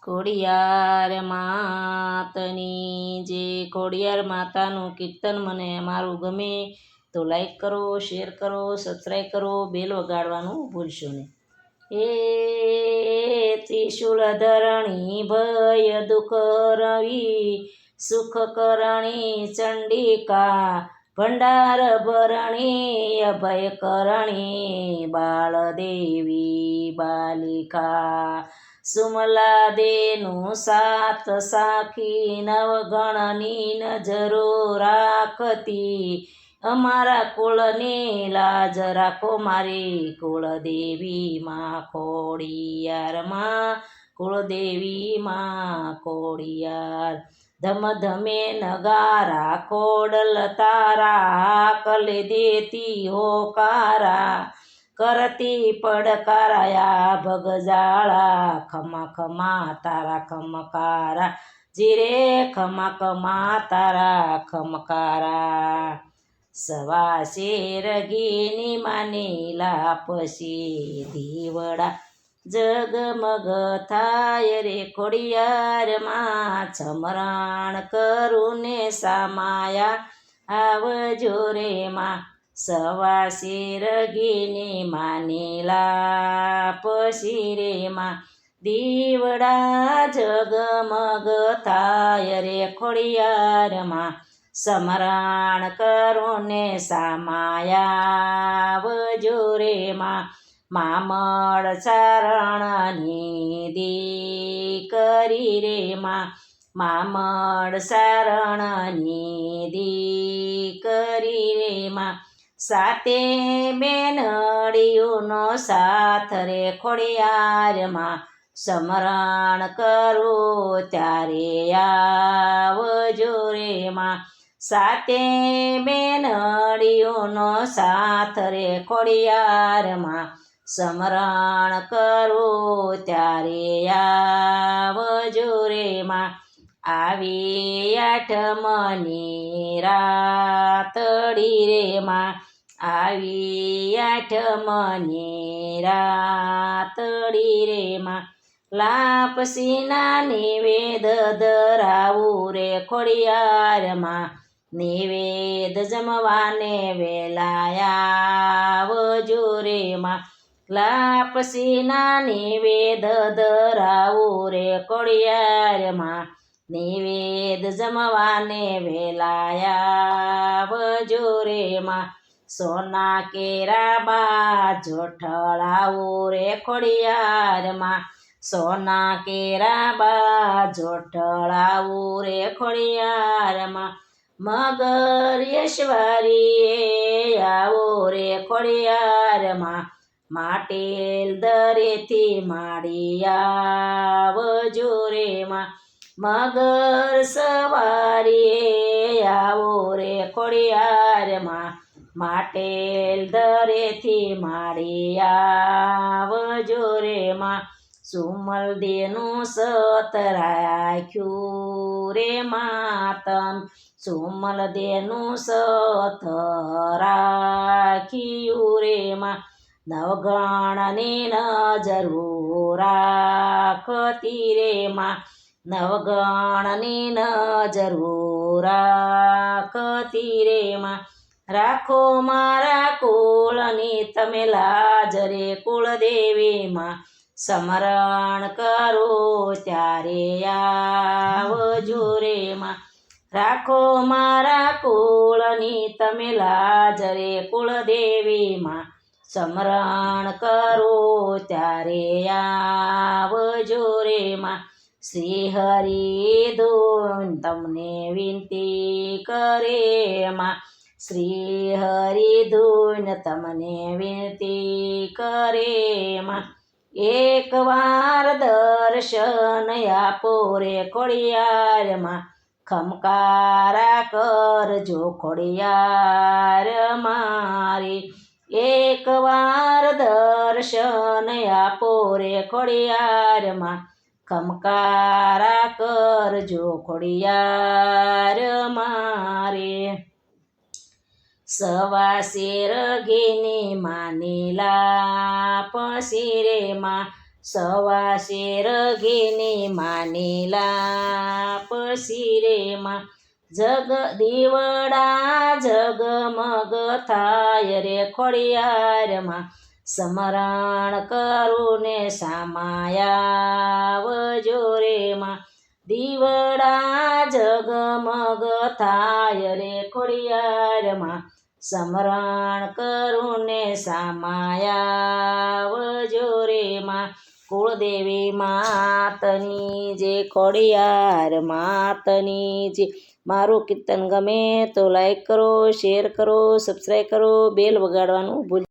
ખોડિયાર માતની જે ખોડિયાર માતાનું કીર્તન મને અમારું ગમે તો લાઈક કરો, શેર કરો, સબસ્ક્રાઈબ કરો, બેલ વગાડવાનું ભૂલશો નહીં. એ ત્રિશુલ ધરણી ભય દુઃખ રવી સુખ કરણી ચંડિકા ભંડાર ભરણી અભય કરણી બાળદેવી બાલિકા સુમલા દેનું સાત સાખી નવગણની નજરો રાખતી અમારા કુળની લાજ રાખો મારી કુળદેવી માં ખોડિયાર માં કુળદેવી માં ખોડિયાર ધમ ધમે નગારા ખોડલ તારા કલે દેતી હોકારા કરતી પડકારાયા ભગજાળા ખમા ખમા તારા ખમકારા જીરે ખમા ખમા તારા ખમકારા સવા શેર ઘીની માનેલા પછી દીવડા જગમગ થાય રે ખોડિયાર માં છમરાણ કરું ને સામાયા આવજો રે માં સવા શેર ઘીની માનેલા પછી રે માં દીવડા જગમગ થાય રે ખોડિયાર માં સમરાણ કરો ને સામાયા આવજો રે માં મામળ ચારણની દીકરી રે માં મામળ ચારણની દીકરી રે માં સાતે બેનડીઓનો સાથ રે ખોડિયાર માં સમરણ કરો ત્યારે આવજો રે માં સાતે બેનડીઓનો સાથ રે ખોડિયાર માં સમરણ કરો ત્યારે આવજો રે માં આવી આઠમની રાતડી રે માં આવી આઠમની રાતડી રે માં લાપસીના નિવેદ ધરાવું રે ખોડિયાર માં નિવેદ જમવાને વેલાયા આવજો રે માં લાપસીના નિવેદ ધરાવું રે ખોડિયાર માં નિવેદ જમવાને વેલાયા આવજો રે માં સોના કેરા બાજો ઠળાવું રે ખોડિયાર માં સોના કેરા બાજો ઠળાવું રે ખોડિયાર માં મગર યશ્વરીએ આવો રે ખોડિયાર માં માટેલ દરેથી માડી આવજો રે માં મગર સવારીએ આવો રે ખોડિયાર માં માટેલ દરેથી માડી આવજો રે માં સુમલ દેનું સત રાખ્યું રે માતમ સુમલ દેનું સત રાખ્યું રે માં નવગણની નજરો રાખતી રે માં નવગણની નજરો રાખતી રે માં રાખો મારા કુળની તમે લાજ રે કુળદેવી માં સમરણ કરો ત્યારે આવજો રે માં રાખો મારા કુળની તમે લાજ રે કુળદેવી માં સમરણ કરો ત્યારે આવજો રે માં શ્રી હરિ ધૂન તમને વિનંતી કરે માં શ્રી હરિ ધૂન તમને વિનંતી કરે માં એક વાર દર્શન આપો રે ખોડિયાર માં ખમકારા કરજો ખોડિયાર મારી એક વાર દર્શન આપો રે ખોડિયાર માં ખમકારા કરજો ખોડિયાર મારે સવા શેર ઘીની માનેલા પછી રે માં સવા શેર ઘેને માનેલા પછી રે માં જગ દીવડા જગમગ થાય રે ખોડિયારમાં સમરણ કરું ને સામાયાવજો રે માં દીવડા જગમગ થાય રે ખોડિયારમાં સમરણ કરું ને સામાયાવજો રે માં કુળદેવી માતની જે ખોડિયાર માતની જે મારું કીર્તન ગમે તો લાઈક કરો, શેર કરો, સબસ્ક્રાઈબ કરો, બેલ વગાડવાનું ભૂલ